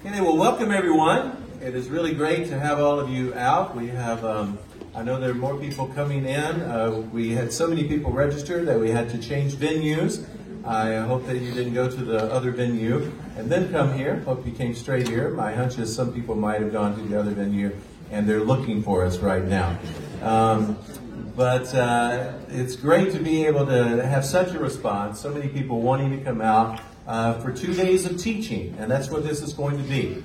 Okay, well, welcome everyone. It is really great to have all of you out. We have, I know there are more people coming in. We had so many people register that we had to change venues. I hope that you didn't go to the other venue and then come here. Hope you came straight here. My hunch is some people might have gone to the other venue and they're looking for us right now. But it's great to be able to have such a response, so many people wanting to come out for 2 days of teaching, and that's what this is going to be.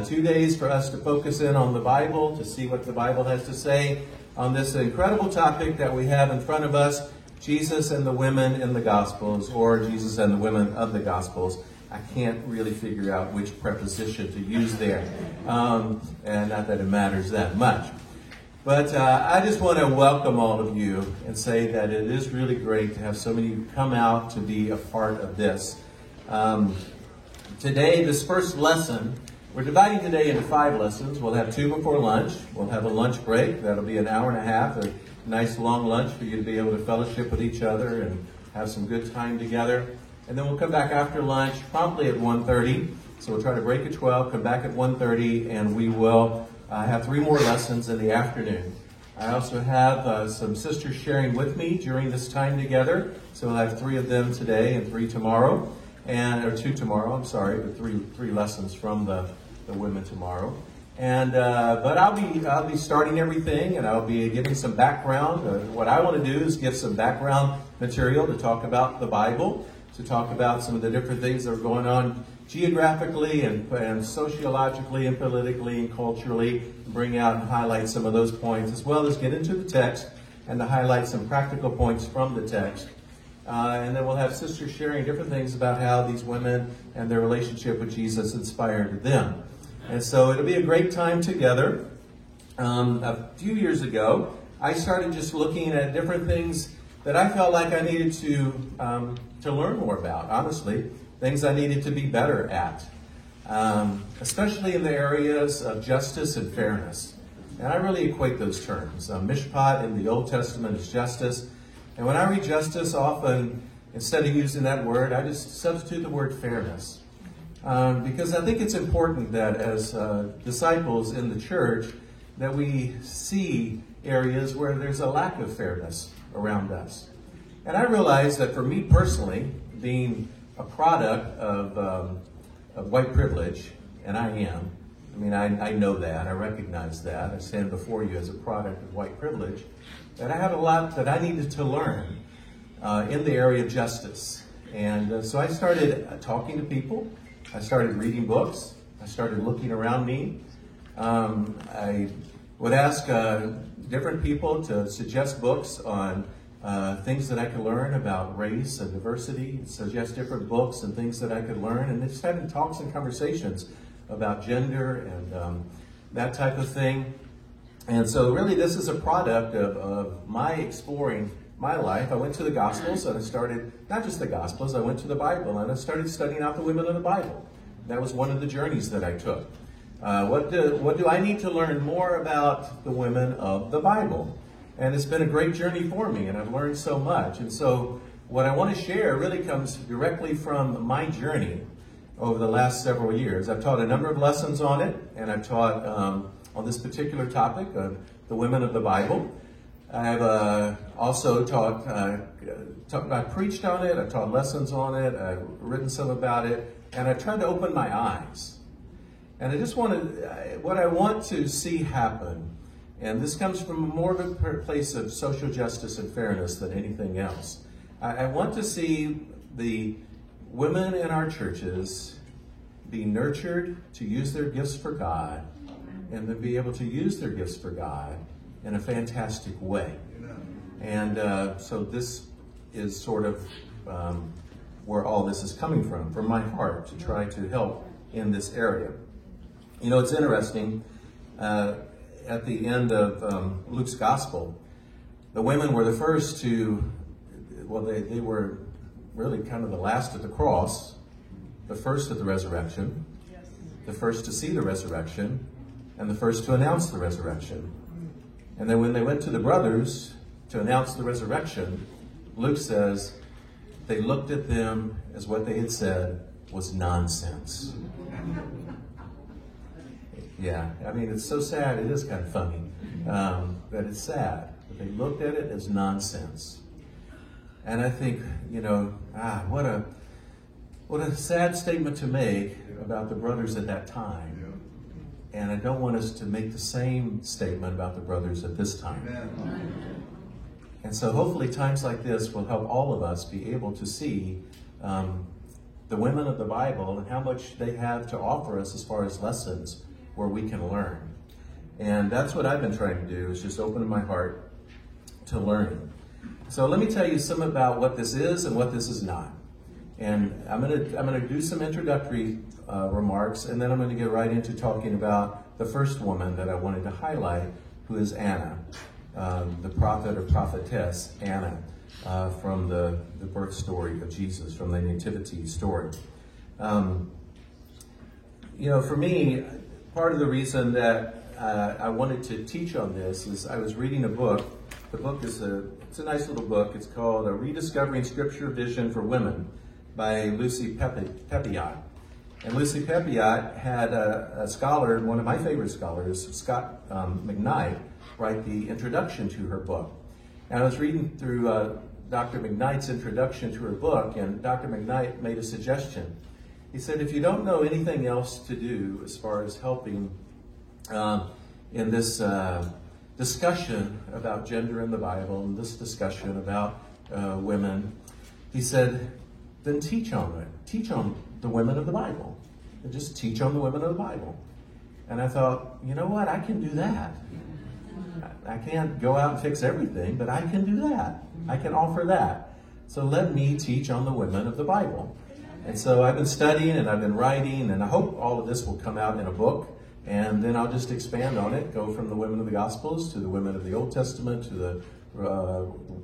2 days for us to focus in on the Bible, to see what the Bible has to say on this incredible topic that we have in front of us, Jesus and the women in the Gospels, or Jesus and the women of the Gospels. I can't really figure out which preposition to use there, and not that it matters that much. But I just want to welcome all of you and say that it is really great to have so many come out to be a part of this. Today, this first lesson, we're dividing today into 5 lessons. We'll have 2 before lunch. We'll have a lunch break. That'll be an hour and a half, a nice long lunch for you to be able to fellowship with each other and have some good time together. And then we'll come back after lunch, promptly at 1:30. So we'll try to break at 12, come back at 1:30, and we will have 3 more lessons in the afternoon. I also have some sisters sharing with me during this time together. So we'll have 3 of them today and 3 tomorrow. Or 2 tomorrow, I'm sorry, but three lessons from the women tomorrow. And but I'll be starting everything, and I'll be giving some background. What I want to do is give some background material to talk about the Bible, to talk about some of the different things that are going on geographically and sociologically and politically and culturally, bring out and highlight some of those points, as well as get into the text and to highlight some practical points from the text. And then we'll have sisters sharing different things about how these women and their relationship with Jesus inspired them. And so it'll be a great time together. A few years ago, I started just looking at different things that I felt like I needed to learn more about, honestly, things I needed to be better at, especially in the areas of justice and fairness. And I really equate those terms. Mishpat in the Old Testament is justice. And when I read justice, often, instead of using that word, I just substitute the word fairness. Because I think it's important that as disciples in the church, that we see areas where there's a lack of fairness around us. And I realize that for me personally, being a product of white privilege, and I am, I mean, I know that, I recognize that, I stand before you as a product of white privilege, that I have a lot that I needed to learn in the area of justice. And so I started talking to people. I started reading books. I started looking around me. I would ask different people to suggest books on things that I could learn about race and diversity, suggest different books and things that I could learn. And just having talks and conversations about gender and that type of thing. And so really this is a product of my exploring my life. I went to the Gospels and I started, not just the Gospels, I went to the Bible and I started studying out the women of the Bible. That was one of the journeys that I took. What do I need to learn more about the women of the Bible? And it's been a great journey for me, and I've learned so much. And so what I want to share really comes directly from my journey over the last several years. I've taught a number of lessons on it, and I've taught on this particular topic of the women of the Bible. I've also taught, I preached on it, I've taught lessons on it, I've written some about it, and I've tried to open my eyes. And I just want to, what I want to see happen, and this comes from more of a place of social justice and fairness than anything else. I want to see the women in our churches be nurtured to use their gifts for God, and then be able to use their gifts for God in a fantastic way. And so this is sort of where all this is coming from my heart, to try to help in this area. You know, it's interesting, at the end of Luke's gospel, the women were the first to, well, they were really kind of the last at the cross, the first at the resurrection, the first to see the resurrection, and the first to announce the resurrection. And then when they went to the brothers to announce the resurrection, Luke says they looked at them as what they had said was nonsense. Yeah, I mean, it's so sad, it is kind of funny, that it's sad. But they looked at it as nonsense. And I think, what a sad statement to make about the brothers at that time. And I don't want us to make the same statement about the brothers at this time. And so hopefully times like this will help all of us be able to see the women of the Bible and how much they have to offer us as far as lessons where we can learn. And that's what I've been trying to do, is just open my heart to learning. So let me tell you some about what this is and what this is not. And I'm gonna do some introductory remarks, and then I'm going to get right into talking about the first woman that I wanted to highlight, who is Anna, the prophet or prophetess Anna, from the birth story of Jesus, from the nativity story. For me, part of the reason that I wanted to teach on this is I was reading a book. The book is it's a nice little book. It's called Rediscovering Scripture Vision for Women by Lucy Peppiatt. And Lucy Peppiatt had a scholar, one of my favorite scholars, Scott McKnight, write the introduction to her book. And I was reading through Dr. McKnight's introduction to her book, and Dr. McKnight made a suggestion. He said, if you don't know anything else to do as far as helping in this discussion about gender in the Bible, and this discussion about women, he said, then teach on it. Teach on the women of the Bible. And just teach on the women of the Bible. And I thought, you know what? I can do that. I can't go out and fix everything, but I can do that. I can offer that. So let me teach on the women of the Bible. And so I've been studying and I've been writing, and I hope all of this will come out in a book. And then I'll just expand on it, go from the women of the Gospels to the women of the Old Testament to the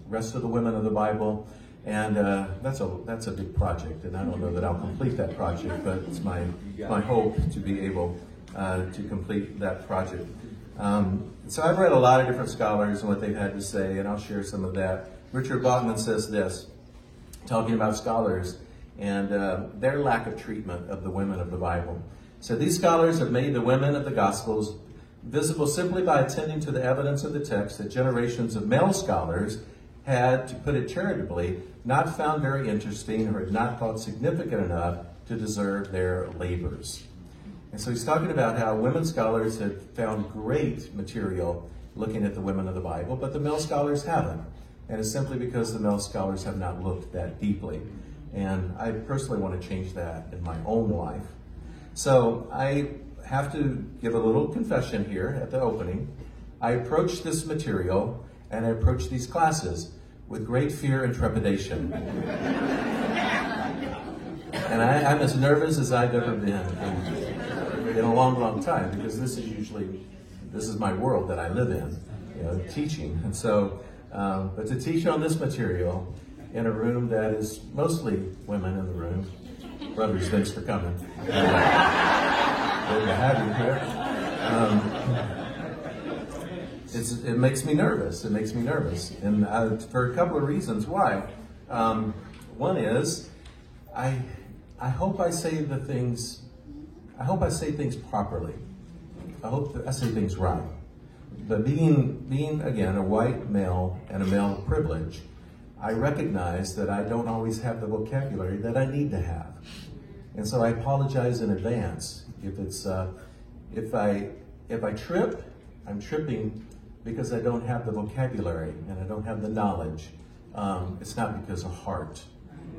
rest of the women of the Bible. And that's a big project, and I don't know that I'll complete that project, but it's my hope to be able to complete that project. So I've read a lot of different scholars and what they've had to say, and I'll share some of that. Richard Bachman says this, talking about scholars and their lack of treatment of the women of the Bible. So these scholars have made the women of the Gospels visible simply by attending to the evidence of the text that generations of male scholars had, to put it charitably, not found very interesting or had not thought significant enough to deserve their labors. And so he's talking about how women scholars had found great material looking at the women of the Bible, but the male scholars haven't. And it's simply because the male scholars have not looked that deeply. And I personally want to change that in my own life. So I have to give a little confession here at the opening. I approached this material and I approached these classes with great fear and trepidation. And I'm as nervous as I've ever been in a long, long time, because this is my world that I live in, teaching. And so, but to teach on this material in a room that is mostly women in the room, brothers, thanks for coming. Good to have you here. It makes me nervous. It makes me nervous, and for a couple of reasons. Why? One is, I hope I say things properly. I hope that I say things right. But being again a white male and a male privilege, I recognize that I don't always have the vocabulary that I need to have, and so I apologize in advance if I trip. I'm tripping because I don't have the vocabulary and I don't have the knowledge. It's not because of heart.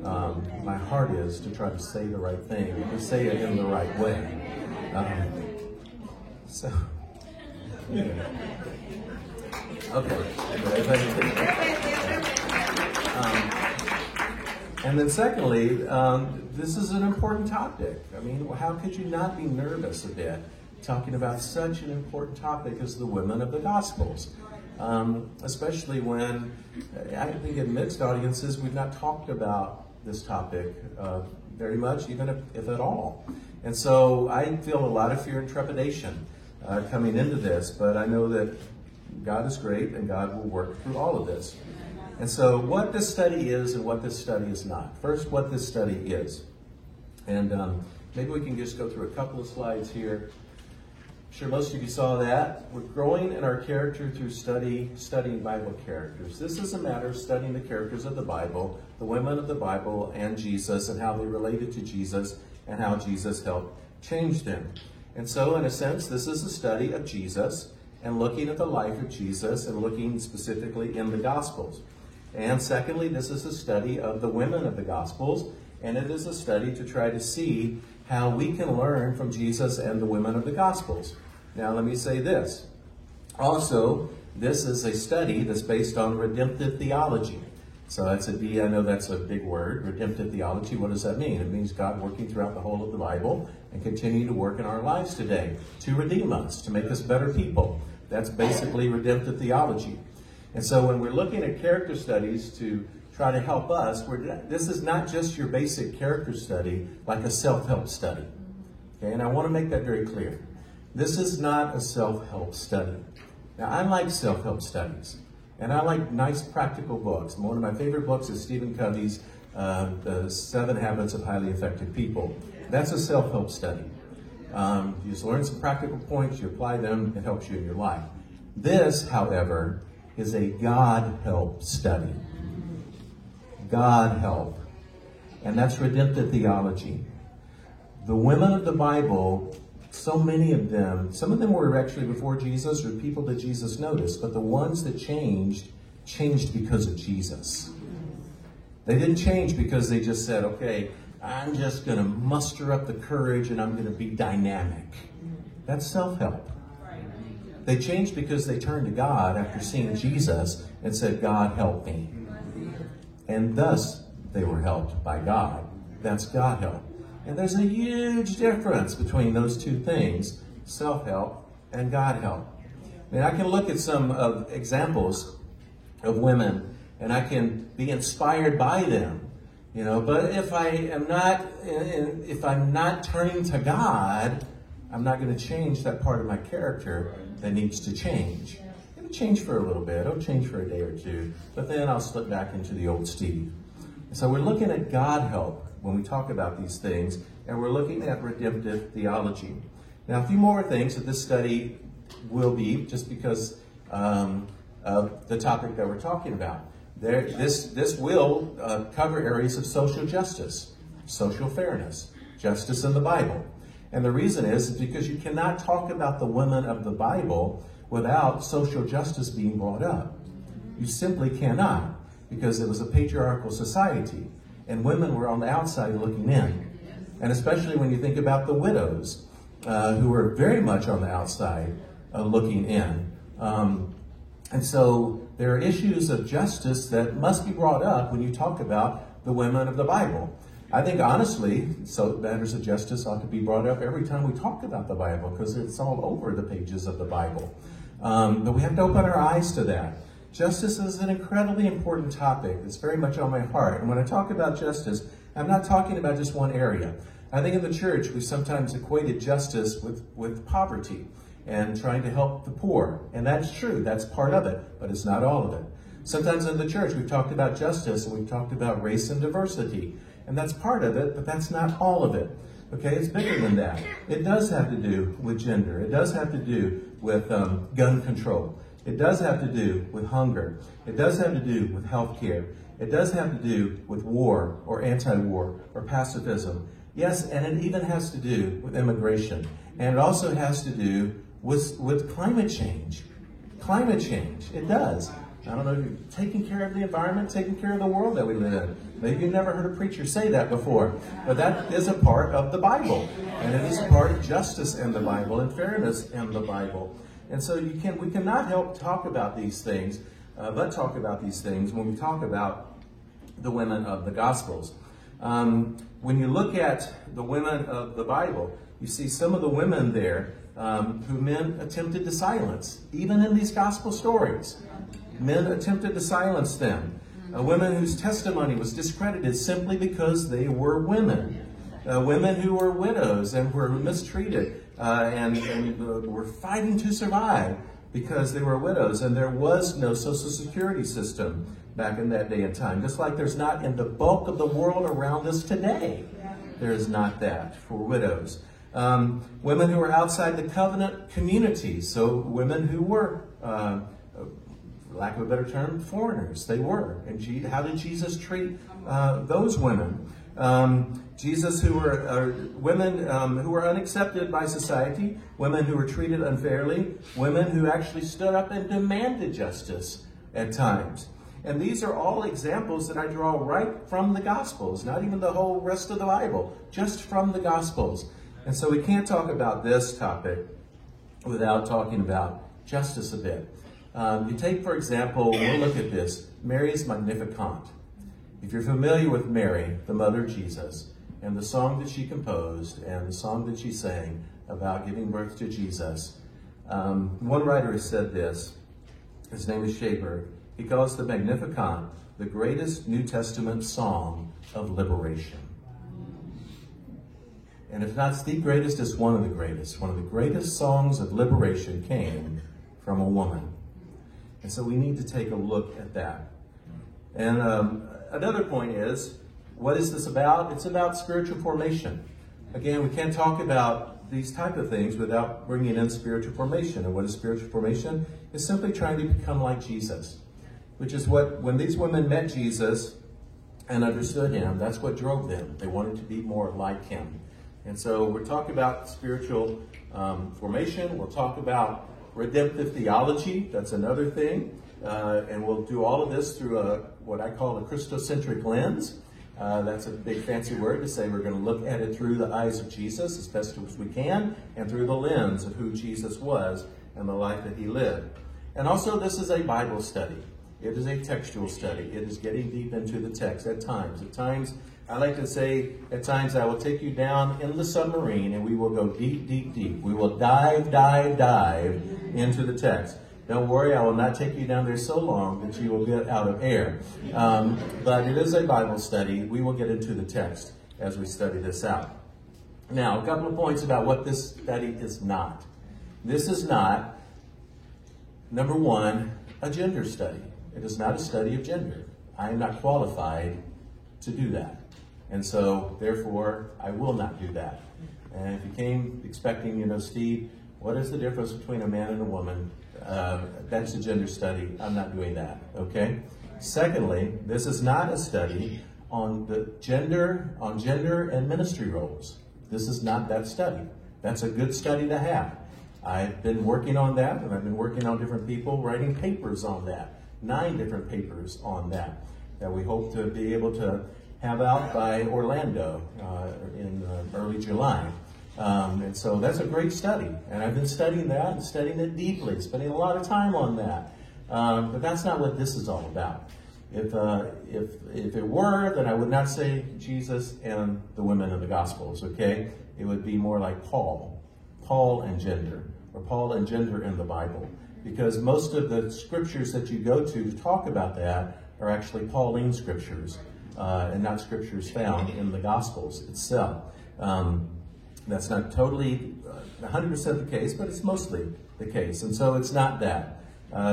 My heart is to try to say the right thing, and to say it in the right way. And then secondly, this is an important topic. I mean, how could you not be nervous a bit talking about such an important topic as the women of the Gospels? Especially when, I think in mixed audiences, we've not talked about this topic very much, even if at all. And so I feel a lot of fear and trepidation coming into this, but I know that God is great and God will work through all of this. And so what this study is and what this study is not. First, what this study is. And maybe we can just go through a couple of slides here. sure most of you saw that. We're growing in our character through studying Bible characters. This is a matter of studying the characters of the Bible, the women of the Bible, and Jesus, and how they related to Jesus, and how Jesus helped change them. And so, in a sense, this is a study of Jesus, and looking at the life of Jesus, and looking specifically in the Gospels. And secondly, this is a study of the women of the Gospels, and it is a study to try to see how we can learn from Jesus and the women of the Gospels. Now, let me say this. Also, this is a study that's based on redemptive theology. So that's I know that's a big word, redemptive theology. What does that mean? It means God working throughout the whole of the Bible and continuing to work in our lives today to redeem us, to make us better people. That's basically redemptive theology. And so when we're looking at character studies to try to help us, this is not just your basic character study like a self-help study. Okay, and I want to make that very clear. This is not a self-help study. Now, I like self-help studies, and I like nice practical books. One of my favorite books is Stephen Covey's The 7 Habits of Highly Effective People. That's a self-help study. You just learn some practical points, you apply them, it helps you in your life. This, however, is a God-help study. God help. And that's redemptive theology. The women of the Bible, so many of them, some of them were actually before Jesus or people that Jesus noticed, but the ones that changed because of Jesus. They didn't change because they just said, okay, I'm just going to muster up the courage and I'm going to be dynamic. That's self-help. They changed because they turned to God after seeing Jesus and said, God, help me. And thus, they were helped by God. That's God help. And there's a huge difference between those two things, self-help and God help. I mean, I can look at some examples of women, and I can be inspired by them, you know. But if I'm not turning to God, I'm not going to change that part of my character that needs to change. It'll change for a little bit. It'll change for a day or two. But then I'll slip back into the old Steve. So we're looking at God help when we talk about these things, and we're looking at redemptive theology. Now, a few more things that this study will be, just because of the topic that we're talking about. This will cover areas of social justice, social fairness, justice in the Bible. And the reason is because you cannot talk about the women of the Bible without social justice being brought up. You simply cannot, because it was a patriarchal society, and women were on the outside looking in. And especially when you think about the widows, who were very much on the outside looking in. And so there are issues of justice that must be brought up when you talk about the women of the Bible. I think, honestly, so matters of justice ought to be brought up every time we talk about the Bible, because it's all over the pages of the Bible. But we have to open our eyes to that. Justice is an incredibly important topic. It's very much on my heart. And when I talk about justice, I'm not talking about just one area. I think in the church, we sometimes equated justice with poverty and trying to help the poor. And that's true. That's part of it, but it's not all of it. Sometimes in the church, we've talked about justice and we've talked about race and diversity. And that's part of it, but that's not all of it. Okay, it's bigger than that. It does have to do with gender. It does have to do with gun control. It does have to do with hunger. It does have to do with health care. It does have to do with war or anti-war or pacifism. Yes, and it even has to do with immigration. And it also has to do with climate change. Climate change, it does. I don't know, taking care of the environment, taking care of the world that we live in. Maybe you've never heard a preacher say that before, but that is a part of the Bible. And it is a part of justice in the Bible and fairness in the Bible. And so we cannot help talk about these things, but talk about these things when we talk about the women of the Gospels. When you look at the women of the Bible, you see some of the women there who men attempted to silence, even in these gospel stories. Men attempted to silence them. Women whose testimony was discredited simply because they were women. Women who were widows and were mistreated and were fighting to survive because they were widows. And there was no social security system back in that day and time. Just like there's not in the bulk of the world around us today. There is not that for widows. Women who were outside the covenant community, so women who were, for lack of a better term, foreigners. They were. And how did Jesus treat those women? Jesus, who were women who were unaccepted by society, women who were treated unfairly, women who actually stood up and demanded justice at times. And these are all examples that I draw right from the Gospels, not even the whole rest of the Bible, just from the Gospels. And so we can't talk about this topic without talking about justice a bit. You take, for example, we'll look at this, Mary's Magnificat. If you're familiar with Mary, the mother of Jesus, and the song that she composed and the song that she sang about giving birth to Jesus, one writer has said this. His name is Shaber. He calls the Magnificat the greatest New Testament song of liberation. And if not the greatest, it's one of the greatest. One of the greatest songs of liberation came from a woman. And so we need to take a look at that. And another point is, what is this about? It's about spiritual formation. Again, we can't talk about these type of things without bringing in spiritual formation. And what is spiritual formation? It's simply trying to become like Jesus, which is what, when these women met Jesus and understood him, that's what drove them. They wanted to be more like him. And so we're talking about spiritual formation. We'll talk about redemptive theology. That's another thing. And we'll do all of this through what I call a Christocentric lens. That's a big fancy word to say we're going to look at it through the eyes of Jesus as best as we can, and through the lens of who Jesus was and the life that he lived. And also, this is a Bible study. It is a textual study. It is getting deep into the text at times. At times, I like to say, at times I will take you down in the submarine and we will go deep, deep, deep. We will dive into the text. Don't worry, I will not take you down there so long that you will get out of air. But it is a Bible study. We will get into the text as we study this out. Now, a couple of points about what this study is not. This is not, number one, a gender study. It is not a study of gender. I am not qualified to do that. And so, therefore, I will not do that. And if you came expecting, Steve, what is the difference between a man and a woman? That's a gender study. I'm not doing that, okay? Secondly, this is not a study on gender and ministry roles. This is not that study. That's a good study to have. I've been working on that, and I've been working on different people writing papers on that. 9 different papers on that we hope to be able to have out by Orlando in early July. And so that's a great study. And I've been studying that and studying it deeply, spending a lot of time on that. But that's not what this is all about. If it were, then I would not say Jesus and the women of the Gospels, okay? It would be more like Paul and gender, or Paul and gender in the Bible. Because most of the scriptures that you go to talk about that are actually Pauline scriptures, and not scriptures found in the Gospels itself. That's not totally 100% the case, but it's mostly the case. And so it's not that.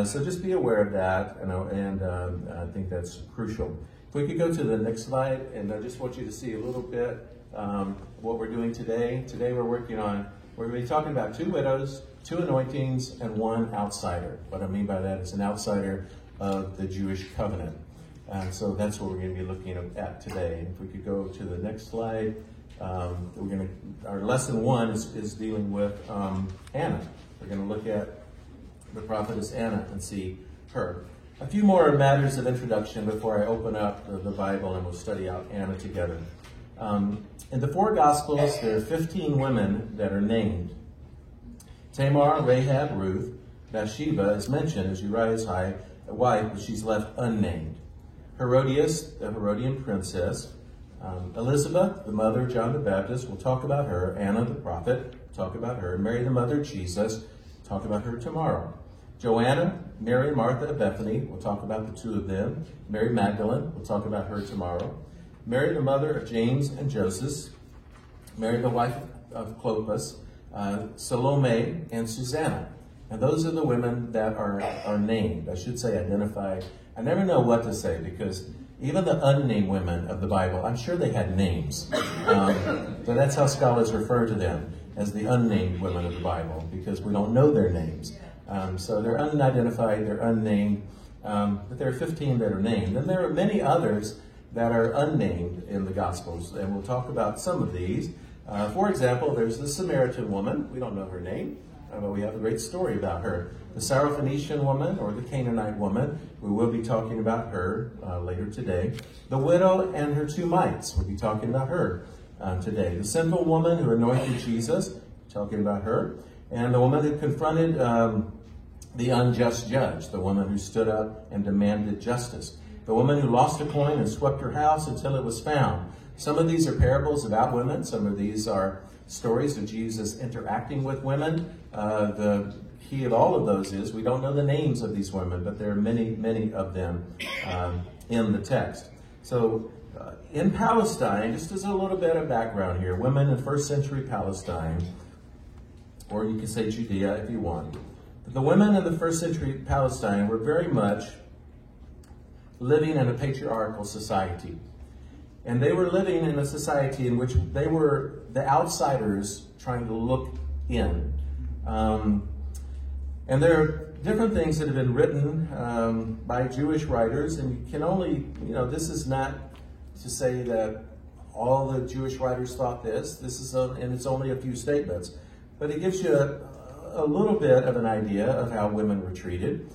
So just be aware of that, and I think that's crucial. If we could go to the next slide, and I just want you to see a little bit what we're doing today. Today we're going to be talking about 2 widows, 2 anointings, and 1 outsider. What I mean by that is an outsider of the Jewish covenant. So that's what we're going to be looking at today. If we could go to the next slide. Our lesson 1 is dealing with Anna. We're going to look at the prophetess Anna and see her. A few more matters of introduction before I open up the Bible and we'll study out Anna together. In the 4 Gospels, there are 15 women that are named. Tamar, Rahab, Ruth, Bathsheba is mentioned as Uriah's wife, but she's left unnamed. Herodias, the Herodian princess. Elizabeth, the mother of John the Baptist, we'll talk about her. Anna, the prophet, we'll talk about her. Mary, the mother of Jesus, we'll talk about her tomorrow. Joanna, Mary and Martha of Bethany, we'll talk about the 2 of them. Mary Magdalene, we'll talk about her tomorrow. Mary, the mother of James and Joseph. Mary, the wife of Clopas. Salome, and Susanna. And those are the women that are named. I should say identified. I never know what to say because even the unnamed women of the Bible, I'm sure they had names. So that's how scholars refer to them. as the unnamed women of the Bible, because we don't know their names. So they're unidentified, they're unnamed, but there are 15 that are named. And there are many others that are unnamed in the Gospels, and we'll talk about some of these. For example, there's the Samaritan woman. We don't know her name, but we have a great story about her. The Syrophoenician woman, or the Canaanite woman, we will be talking about her later today. The widow and her 2 mites, we'll be talking about her today. The sinful woman who anointed Jesus, talking about her. And the woman who confronted the unjust judge, the woman who stood up and demanded justice. The woman who lost a coin and swept her house until it was found. Some of these are parables about women. Some of these are stories of Jesus interacting with women. The key of all of those is we don't know the names of these women, but there are many, many of them in the text. So in Palestine, just as a little bit of background here, women in first century Palestine, or you can say Judea if you want. But the women in the first century Palestine were very much living in a patriarchal society. And they were living in a society in which they were the outsiders trying to look in. And there are different things that have been written by Jewish writers, and you can only, this is not to say that all the Jewish writers thought this. This is, and it's only a few statements. But it gives you a little bit of an idea of how women were treated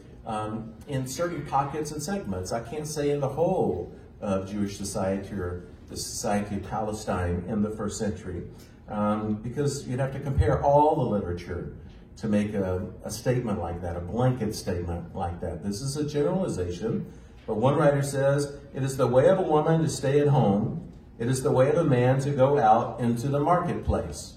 in certain pockets and segments. I can't say in the whole of Jewish society or the society of Palestine in the first century, because you'd have to compare all the literature to make a statement like that, a blanket statement like that. This is a generalization, but one writer says, it is the way of a woman to stay at home. It is the way of a man to go out into the marketplace.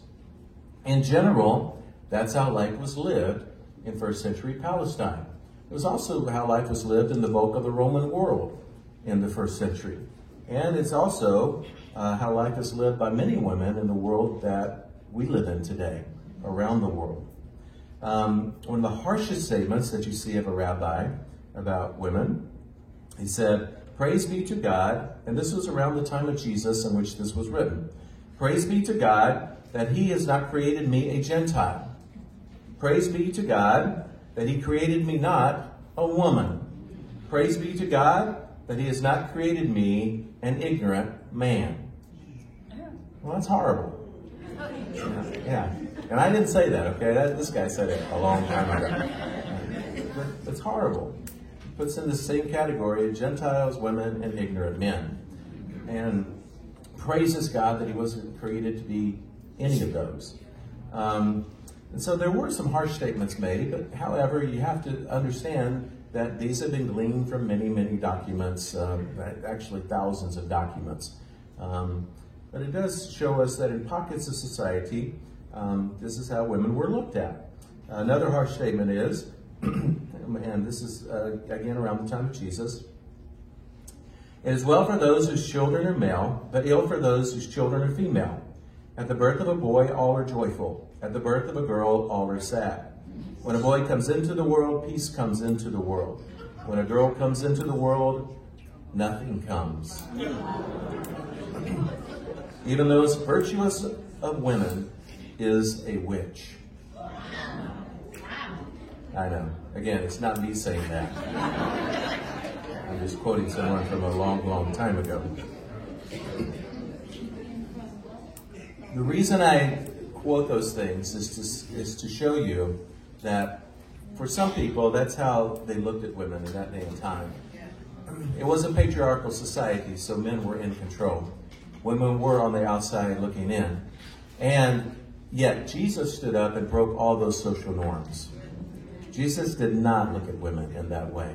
In general, that's how life was lived in first century Palestine. It was also how life was lived in the bulk of the Roman world in the first century. And it's also how life is lived by many women in the world that we live in today, around the world. One of the harshest statements that you see of a rabbi about women, he said, "Praise be to God," and this was around the time of Jesus in which this was written. "Praise be to God that he has not created me a Gentile. Praise be to God that he created me not a woman. Praise be to God that he has not created me an ignorant man." Well, that's horrible. Yeah. And I didn't say that, okay? This guy said it a long time ago. But it's horrible. It puts in the same category Gentiles, women, and ignorant men. And praises God that he wasn't created to be any of those. And so there were some harsh statements made, but however, you have to understand that these have been gleaned from many, many documents, actually thousands of documents. But it does show us that in pockets of society, this is how women were looked at. Another harsh statement is, and this is again around the time of Jesus, "It is well for those whose children are male, but ill for those whose children are female. At the birth of a boy, all are joyful. At the birth of a girl, all are sad. When a boy comes into the world, peace comes into the world. When a girl comes into the world, nothing comes. Even the most virtuous of women is a witch." I know. Again, it's not me saying that. I'm just quoting someone from a long, long time ago. The reason I quote those things is to show you that for some people, that's how they looked at women in that day and time. It was a patriarchal society, so men were in control. Women were on the outside looking in. And yet, Jesus stood up and broke all those social norms. Jesus did not look at women in that way.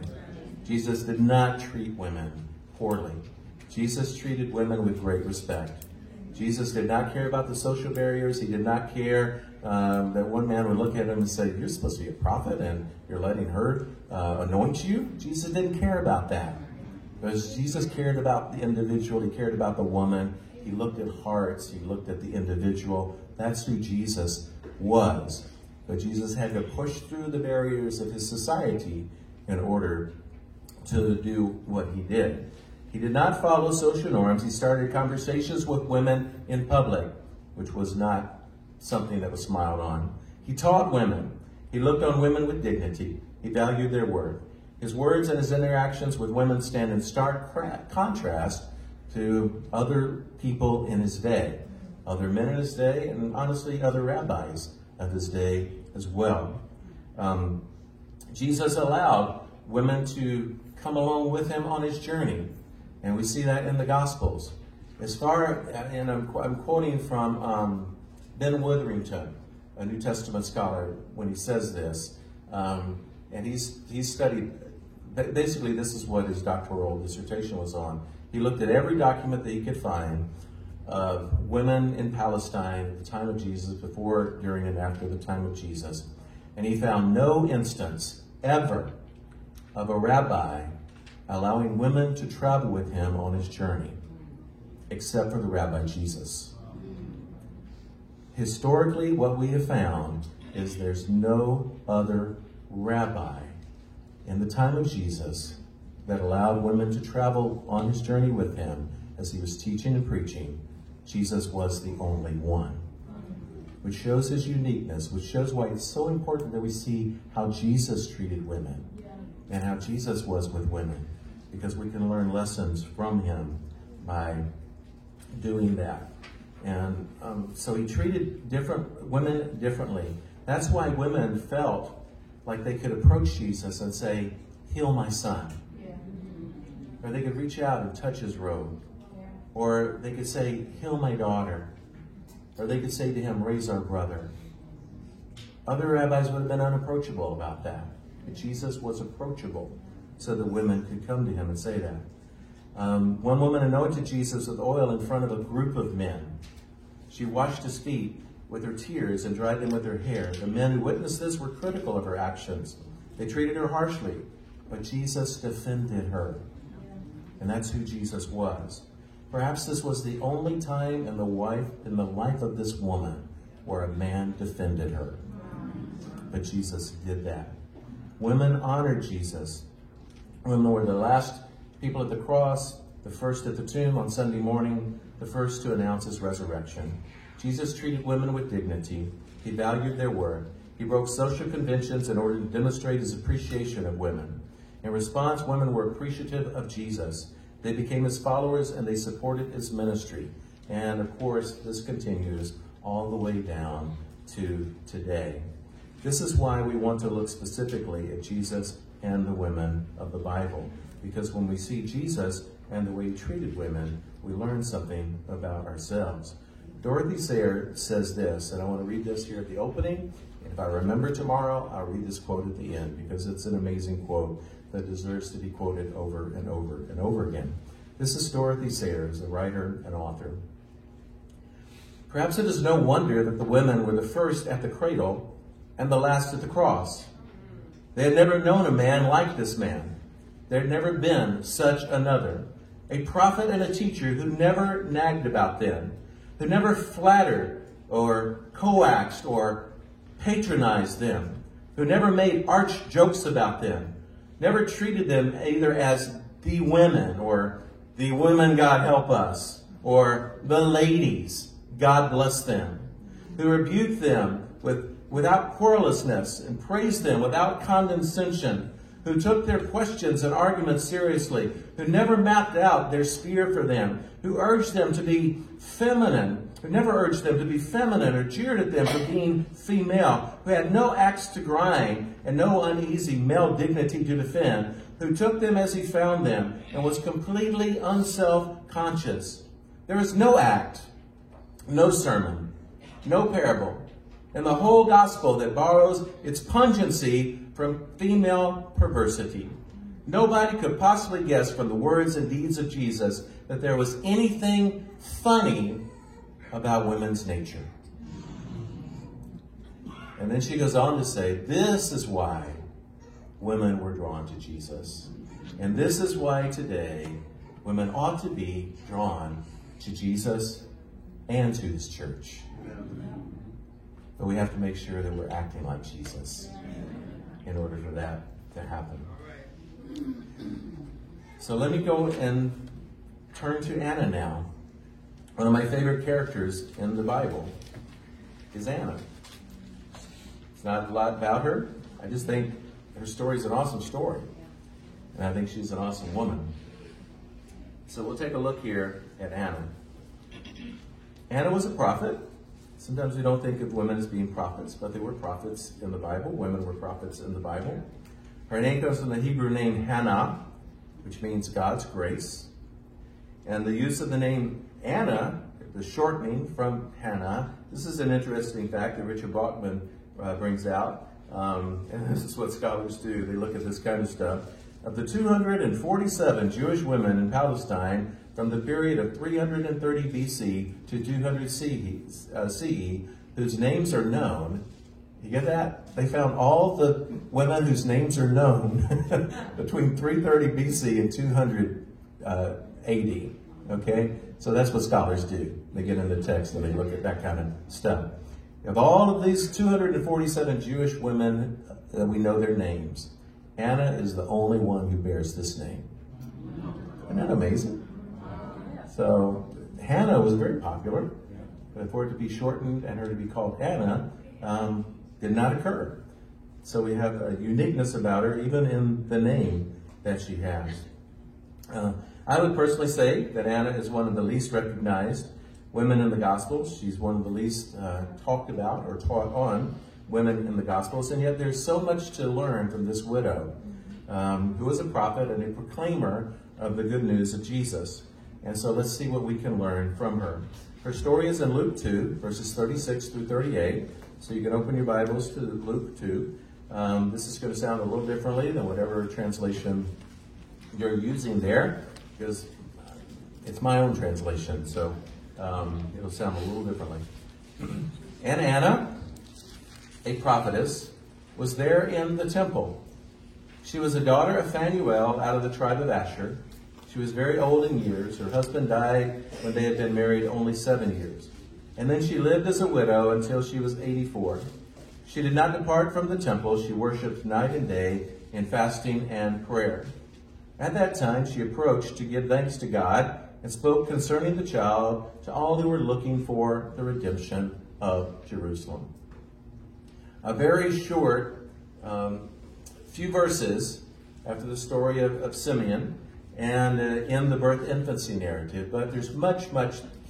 Jesus did not treat women poorly. Jesus treated women with great respect. Jesus did not care about the social barriers. He did not care that one man would look at him and say, "You're supposed to be a prophet and you're letting her anoint you." Jesus didn't care about that. Because Jesus cared about the individual. He cared about the woman. He looked at hearts. He looked at the individual. That's who Jesus was. But Jesus had to push through the barriers of his society in order to do what he did. He did not follow social norms. He started conversations with women in public, which was not something that was smiled on. He taught women. He looked on women with dignity. He valued their worth. His words and his interactions with women stand in stark contrast to other people in his day, other men in his day, and honestly, other rabbis of his day as well. Jesus allowed women to come along with him on his journey, and we see that in the Gospels. And I'm quoting from Ben Witherington, a New Testament scholar, when he says this, and he's studied. Basically, this is what his doctoral dissertation was on. He looked at every document that he could find of women in Palestine at the time of Jesus, before, during, and after the time of Jesus. And he found no instance ever of a rabbi allowing women to travel with him on his journey, except for the Rabbi Jesus. Historically, what we have found is there's no other rabbi in the time of Jesus that allowed women to travel on his journey with him as he was teaching and preaching. Jesus was the only one, which shows his uniqueness, which shows why it's so important that we see how Jesus treated women and how Jesus was with women, because we can learn lessons from him by doing that. And so he treated women differently. That's why women felt like they could approach Jesus and say, "Heal my son." Or they could reach out and touch his robe. Or they could say, "Heal my daughter." Or they could say to him, "Raise our brother." Other rabbis would have been unapproachable about that. But Jesus was approachable, so the women could come to him and say that. One woman anointed Jesus with oil in front of a group of men. She washed his feet with her tears and dried them with her hair. The men who witnessed this were critical of her actions. They treated her harshly, but Jesus defended her. And that's who Jesus was. Perhaps this was the only time in the life of this woman where a man defended her. But Jesus did that. Women honored Jesus. Women were the last people at the cross, the first at the tomb on Sunday morning, the first to announce his resurrection. Jesus treated women with dignity. He valued their worth. He broke social conventions in order to demonstrate his appreciation of women. In response, women were appreciative of Jesus. They became his followers and they supported his ministry. And of course, this continues all the way down to today. This is why we want to look specifically at Jesus and the women of the Bible. Because when we see Jesus and the way he treated women, we learn something about ourselves. Dorothy Sayers says this, and I want to read this here at the opening. If I remember tomorrow, I'll read this quote at the end, because it's an amazing quote that deserves to be quoted over and over and over again. This is Dorothy Sayers, a writer and author. "Perhaps it is no wonder that the women were the first at the cradle and the last at the cross. They had never known a man like this man. There had never been such another. A prophet and a teacher who never nagged about them, who never flattered or coaxed or patronized them, who never made arch jokes about them, never treated them either as the women or the women, God help us, or the ladies, God bless them, who rebuked them without querulousness and praised them without condescension, who took their questions and arguments seriously, who never mapped out their sphere for them, who urged them to be feminine, who never urged them to be feminine or jeered at them for being female, who had no axe to grind and no uneasy male dignity to defend, who took them as he found them and was completely unself-conscious. There is no act, no sermon, no parable in the whole gospel that borrows its pungency from female perversity. Nobody could possibly guess from the words and deeds of Jesus that there was anything funny about women's nature." And then she goes on to say, this is why women were drawn to Jesus. And this is why today women ought to be drawn to Jesus and to his church. But we have to make sure that we're acting like Jesus in order for that to happen. So let me go and turn to Anna now, one of my favorite characters in the Bible. is Anna. It's not a lot about her. I just think her story is an awesome story. And I think she's an awesome woman. So we'll take a look here at Anna. Anna was a prophet. Sometimes we don't think of women as being prophets, but they were prophets in the Bible. Women were prophets in the Bible. Her name comes from the Hebrew name Hannah, which means God's grace. And the use of the name Anna, the shortening from Hannah, this is an interesting fact that Richard Bachman brings out. And this is what scholars do. They look at this kind of stuff. Of the 247 Jewish women in Palestine from the period of 330 BC to 200 CE, whose names are known, you get that? They found all the women whose names are known between 330 BC and 200 AD. Okay? So that's what scholars do. They get into text and they look at that kind of stuff. Of all of these 247 Jewish women, we know their names. Anna is the only one who bears this name. Isn't that amazing? So Hannah was very popular, but for it to be shortened and her to be called Anna did not occur. So we have a uniqueness about her, even in the name that she has. I would personally say that Anna is one of the least recognized women in the Gospels. She's one of the least talked about or taught on women in the Gospels, and yet there's so much to learn from this widow who was a prophet and a proclaimer of the good news of Jesus. And so let's see what we can learn from her. Her story is in Luke 2, verses 36 through 38. So you can open your Bibles to Luke 2. This is going to sound a little differently than whatever translation you're using there, because it's my own translation, so it'll sound a little differently. And Anna, a prophetess, was there in the temple. She was a daughter of Phanuel out of the tribe of Asher. She was very old in years. Her husband died when they had been married only 7 years. And then she lived as a widow until she was 84. She did not depart from the temple. She worshipped night and day in fasting and prayer. At that time she approached to give thanks to God and spoke concerning the child to all who were looking for the redemption of Jerusalem. A very short few verses after the story of Simeon and in the birth infancy narrative, but there's much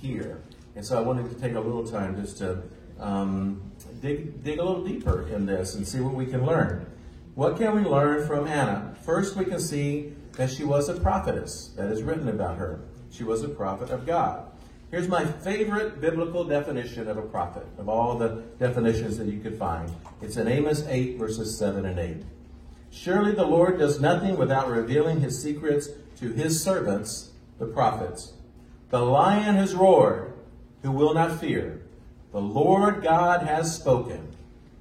here. And so I wanted to take a little time just to dig a little deeper in this and see what we can learn. What can we learn from Anna? First, we can see that she was a prophetess. That is written about her. She was a prophet of God. Here's my favorite biblical definition of a prophet, of all the definitions that you could find. It's in Amos 8, verses 7 and 8. Surely the Lord does nothing without revealing his secrets to his servants, the prophets. The lion has roared, who will not fear? The Lord God has spoken,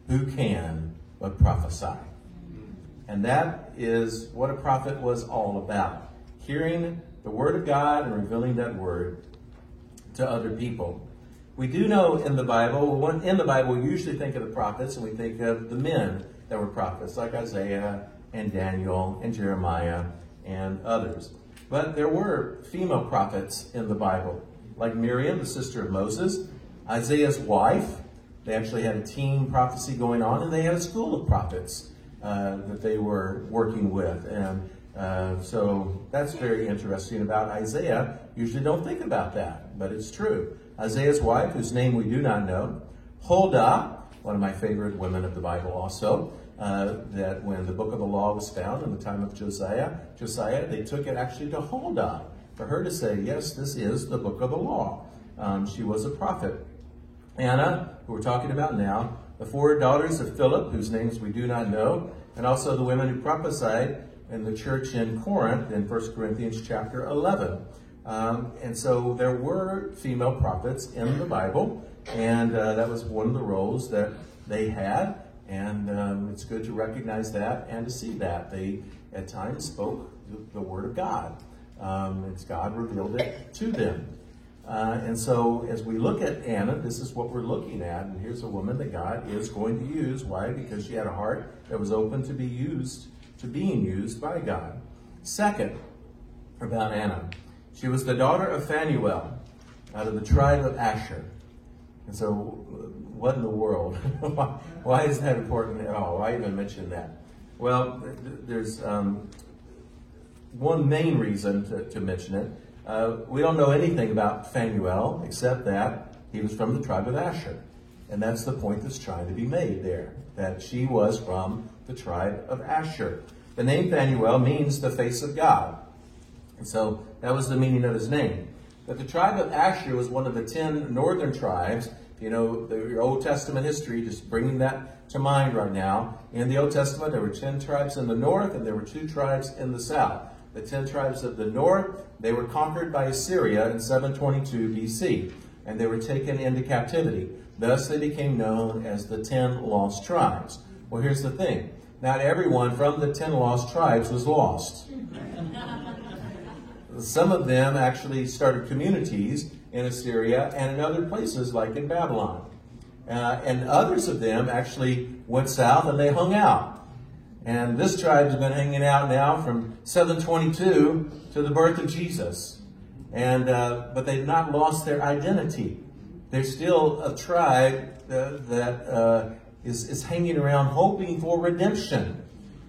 who can but prophesy? And that is what a prophet was all about. Hearing the word of God and revealing that word to other people. We do know in the Bible, we usually think of the prophets and we think of the men that were prophets, like Isaiah and Daniel and Jeremiah and others. But there were female prophets in the Bible, like Miriam, the sister of Moses, Isaiah's wife. They actually had a team prophecy going on, and they had a school of prophets that they were working with. And so that's very interesting about Isaiah. Usually don't think about that, but it's true. Isaiah's wife, whose name we do not know, Huldah, one of my favorite women of the Bible also, that when the book of the law was found in the time of Josiah, they took it actually to Huldah for her to say, yes, this is the book of the law. She was a prophet. Anna, who we're talking about now, the 4 daughters of Philip, whose names we do not know, and also the women who prophesied in the church in Corinth in 1 Corinthians chapter 11. And so there were female prophets in the Bible, and that was one of the roles that they had. And it's good to recognize that and to see that. They, at times, spoke the word of God. It's God revealed it to them. And so as we look at Anna, this is what we're looking at. And here's a woman that God is going to use. Why? Because she had a heart that was open to being used by God. Second, about Anna. She was the daughter of Phanuel out of the tribe of Asher. And so, what in the world? Why is that important? Oh, why even mention that? Well, there's one main reason to mention it. We don't know anything about Phanuel except that he was from the tribe of Asher. And that's the point that's trying to be made there, that she was from the tribe of Asher. The name Phanuel means the face of God. And so that was the meaning of his name. But the tribe of Asher was one of the 10 northern tribes. You know, the Old Testament history, just bringing that to mind right now. In the Old Testament, there were 10 tribes in the north, and there were 2 tribes in the south. The 10 tribes of the north, they were conquered by Assyria in 722 BC, and they were taken into captivity. Thus, they became known as the 10 lost tribes. Well, here's the thing. Not everyone from the 10 lost tribes was lost. Some of them actually started communities in Assyria and in other places like in Babylon. And others of them actually went south and they hung out. And this tribe has been hanging out now from 722 to the birth of Jesus. But they've not lost their identity. They're still a tribe that is hanging around hoping for redemption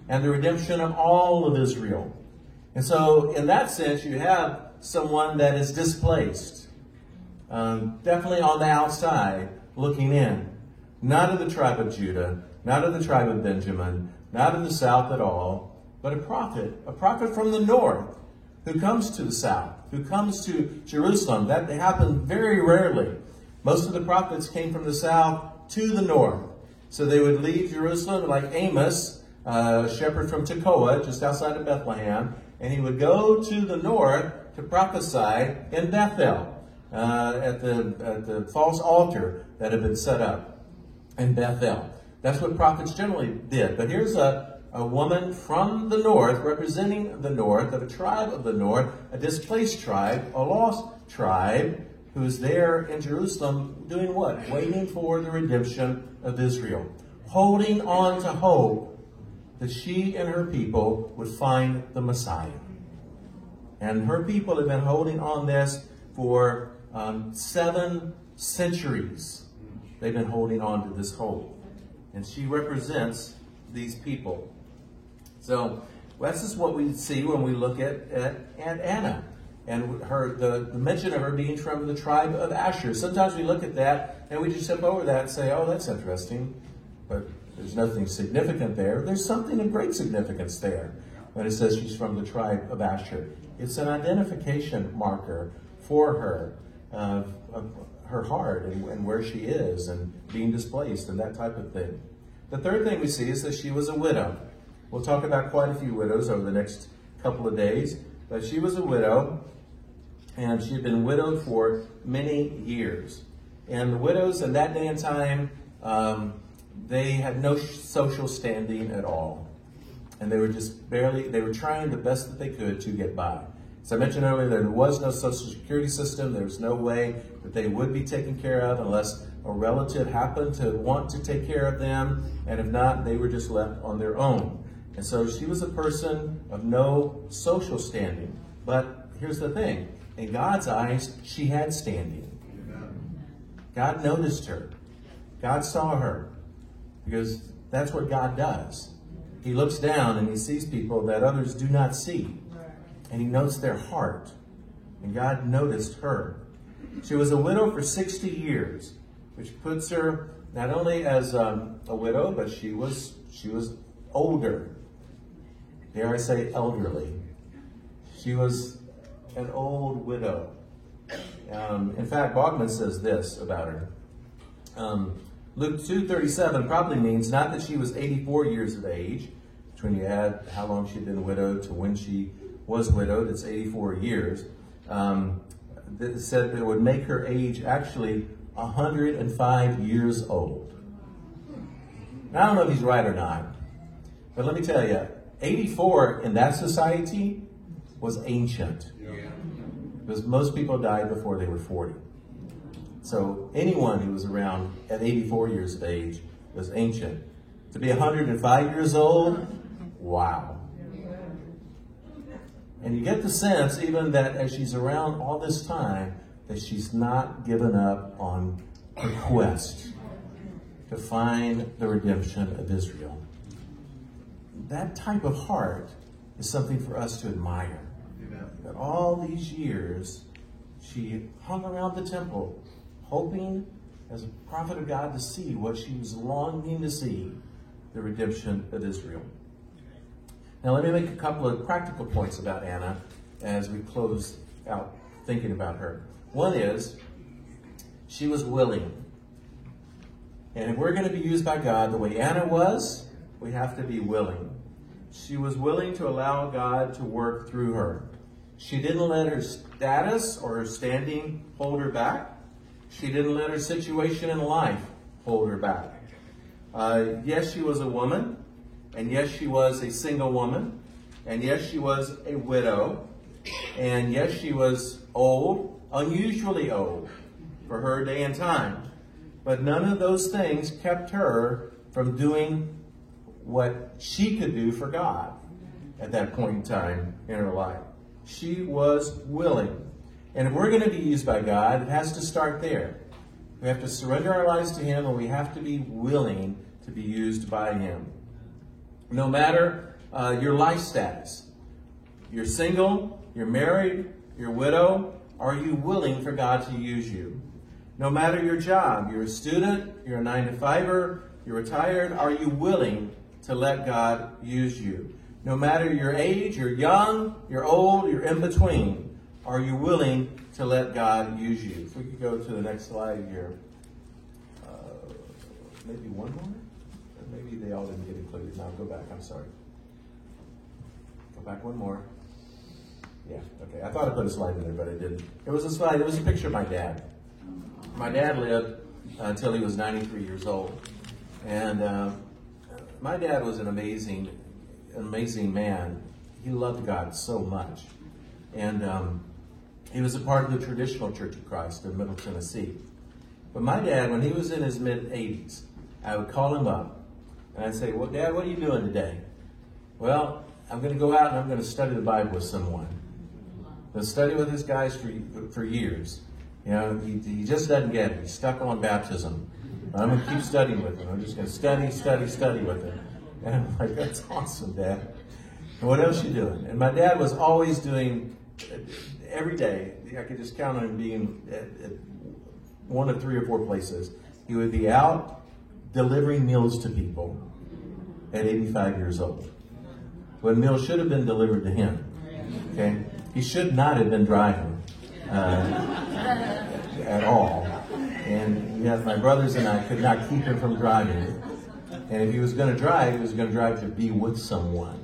and the redemption of all of Israel. And so in that sense, you have someone that is displaced. Definitely on the outside, looking in. Not of the tribe of Judah, not of the tribe of Benjamin, not of the south at all, but a prophet from the north who comes to the south, who comes to Jerusalem. That happened very rarely. Most of the prophets came from the south to the north. So they would leave Jerusalem like Amos, a shepherd from Tekoa, just outside of Bethlehem, and he would go to the north to prophesy in Bethel, at the false altar that had been set up in Bethel. That's what prophets generally did. But here's a woman from the north, representing the north, of a tribe of the north, a displaced tribe, a lost tribe, who's there in Jerusalem doing what? Waiting for the redemption of Israel. Holding on to hope that she and her people would find the Messiah. And her people have been holding on this for 7 centuries. They've been holding on to this hope. And she represents these people. So this is what we see when we look at Anna. And the mention of her being from the tribe of Asher. Sometimes we look at that and we just step over that and say, oh, that's interesting. But there's nothing significant there. There's something of great significance there when it says she's from the tribe of Asher. It's an identification marker for her of her heart and where she is and being displaced and that type of thing. The third thing we see is that she was a widow. We'll talk about quite a few widows over the next couple of days. But she was a widow, and she had been widowed for many years. And the widows in that day and time, they had no social standing at all. And they were just they were trying the best that they could to get by. As I mentioned earlier, there was no social security system. There was no way that they would be taken care of unless a relative happened to want to take care of them. And if not, they were just left on their own. And so she was a person of no social standing. But here's the thing. In God's eyes, she had standing. God noticed her. God saw her. Because that's what God does. He looks down and he sees people that others do not see. And he notes their heart. And God noticed her. She was a widow for 60 years, which puts her not only as a widow, but she was older. Dare I say elderly. She was an old widow. In fact, Bogman says this about her. Luke 2:37 probably means not that she was 84 years of age, which when you add how long she'd been widowed to when she was widowed, it's 84 years. It said that it would make her age actually 105 years old. Now, I don't know if he's right or not, but let me tell you, 84 in that society was ancient. Because most people died before they were 40. So anyone who was around at 84 years of age was ancient. To be 105 years old, wow. And you get the sense, even that as she's around all this time, that she's not given up on her quest to find the redemption of Israel. That type of heart is something for us to admire. Amen. That all these years, she hung around the temple, hoping as a prophet of God to see what she was longing to see, the redemption of Israel. Now let me make a couple of practical points about Anna as we close out thinking about her. One is, she was willing. And if we're going to be used by God the way Anna was, we have to be willing. She was willing to allow God to work through her. She didn't let her status or her standing hold her back. She didn't let her situation in life hold her back. Yes, she was a woman. And yes, she was a single woman. And yes, she was a widow. And yes, she was old, unusually old for her day and time. But none of those things kept her from doing what she could do for God at that point in time in her life. She was willing. And if we're going to be used by God, it has to start there. We have to surrender our lives to Him, and we have to be willing to be used by Him. No matter your life status, you're single, you're married, you're a widow, are you willing for God to use you? No matter your job, you're a student, you're a 9-to-5er, you're retired, are you willing to let God use you? No matter your age, you're young, you're old, you're in between, are you willing to let God use you? If we could go to the next slide here. Maybe one more? Or maybe they all didn't get included. Now go back, I'm sorry. Go back one more. Yeah, okay. I thought I put a slide in there, but I didn't. It was a slide, it was a picture of my dad. My dad lived until he was 93 years old. And my dad was an amazing man. He loved God so much. And he was a part of the traditional Church of Christ of Middle Tennessee. But my dad, when he was in his mid-80s, I would call him up and I'd say, well, Dad, what are you doing today? Well, I'm going to go out and I'm going to study the Bible with someone. I've been studying with this guy for years. You know, he just doesn't get it. He's stuck on baptism. I'm going to keep studying with him. I'm just going to study with him. And I'm like, that's awesome, Dad. And what else you doing? And my dad was always doing, every day, I could just count on him being at one of 3 or 4 places. He would be out delivering meals to people at 85 years old. When meals should have been delivered to him. Okay? He should not have been driving at all. And yet my brothers and I could not keep him from driving. And if he was going to drive, he was going to drive to be with someone.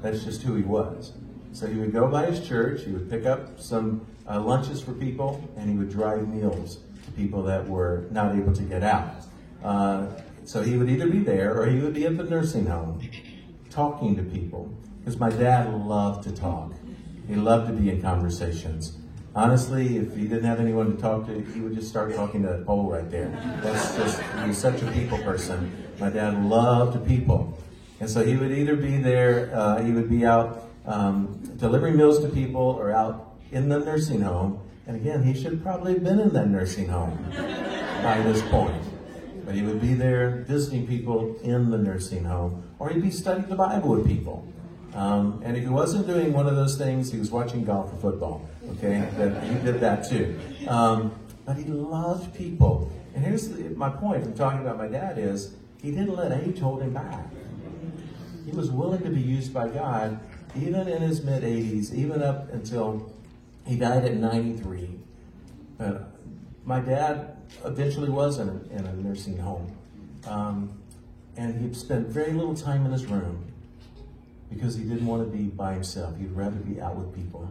That's just who he was. So he would go by his church, he would pick up some lunches for people, and he would drive meals to people that were not able to get out. So he would either be there or he would be at the nursing home talking to people. Because my dad loved to talk. He loved to be in conversations. Honestly, if he didn't have anyone to talk to, he would just start talking to that pole right there. That's just, he's such a people person. My dad loved people. And so he would either be there, he would be out delivering meals to people or out in the nursing home. And again, he should probably have been in that nursing home by this point. But he would be there visiting people in the nursing home, or he'd be studying the Bible with people. And if he wasn't doing one of those things, he was watching golf or football. Okay, he did that too. But he loved people. And here's my point from talking about my dad is, he didn't let age hold him back. He was willing to be used by God, even in his mid-80s, even up until he died at 93. My dad eventually was in a nursing home. And he'd spent very little time in his room because he didn't want to be by himself. He'd rather be out with people.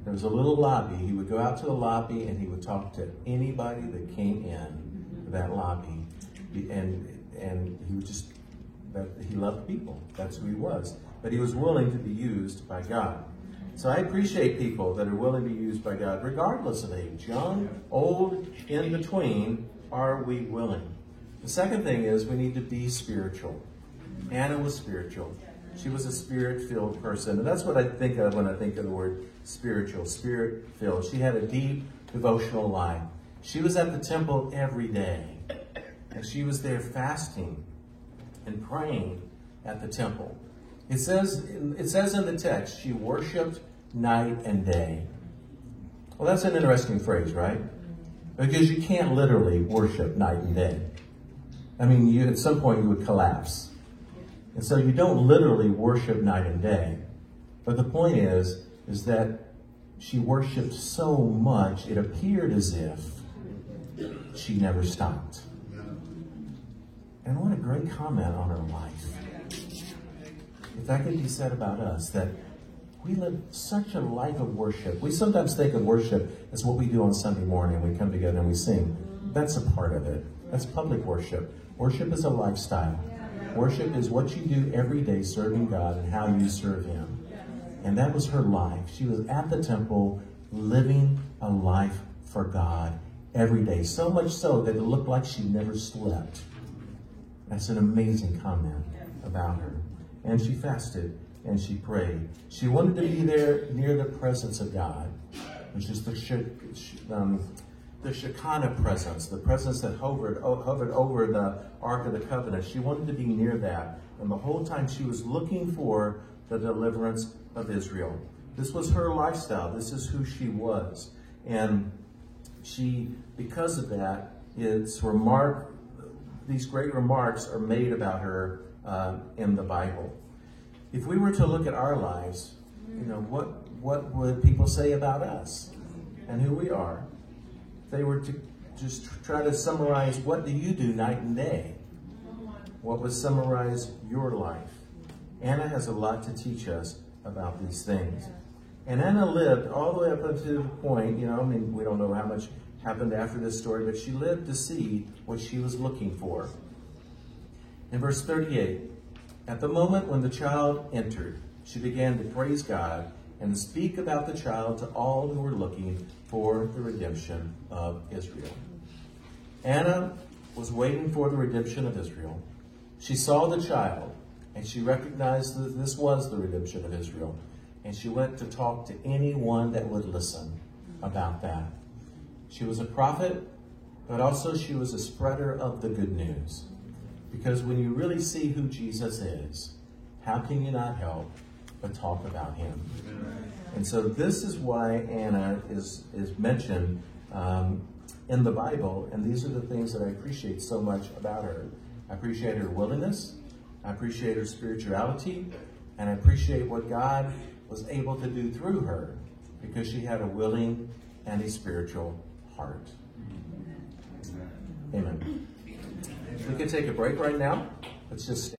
There was a little lobby. He would go out to the lobby and he would talk to anybody that came in that lobby. And he would just, he loved people. That's who he was. But he was willing to be used by God. So I appreciate people that are willing to be used by God, regardless of age. Young, old, in between, are we willing? The second thing is we need to be spiritual. Anna was spiritual. She was a spirit-filled person. And that's what I think of when I think of the word spiritual, spirit-filled. She had a deep devotional life. She was at the temple every day. And she was there fasting and praying at the temple. It says in the text, she worshiped night and day. Well, that's an interesting phrase, right? Because you can't literally worship night and day. I mean, at some point you would collapse. And so you don't literally worship night and day. But the point is that she worshiped so much, it appeared as if she never stopped. And what a great comment on her life. If that could be said about us, that we live such a life of worship. We sometimes think of worship as what we do on Sunday morning. We come together and we sing. That's a part of it. That's public worship. Worship is a lifestyle. Worship is what you do every day serving God and how you serve Him. And that was her life. She was at the temple living a life for God every day. So much so that it looked like she never slept. That's an amazing comment about her. And she fasted and she prayed. She wanted to be there near the presence of God, which is the Shekinah presence, the presence that hovered over the Ark of the Covenant. She wanted to be near that. And the whole time she was looking for the deliverance of Israel. This was her lifestyle. This is who she was. And she, because of that, these great remarks are made about her in the Bible. If we were to look at our lives, what would people say about us and who we are? If they were to just try to summarize, what do you do night and day? What would summarize your life? Anna has a lot to teach us about these things. And Anna lived all the way up until the point, we don't know how much happened after this story, but she lived to see what she was looking for. In verse 38, at the moment when the child entered, she began to praise God and to speak about the child to all who were looking for the redemption of Israel. Anna was waiting for the redemption of Israel. She saw the child, and she recognized that this was the redemption of Israel. And she went to talk to anyone that would listen about that. She was a prophet, but also she was a spreader of the good news. Because when you really see who Jesus is, how can you not help but talk about him? And so this is why Anna is mentioned in the Bible, and these are the things that I appreciate so much about her. I appreciate her willingness, I appreciate her spirituality, and I appreciate what God was able to do through her, because she had a willing and a spiritual heart. Amen. We could take a break right now. Let's just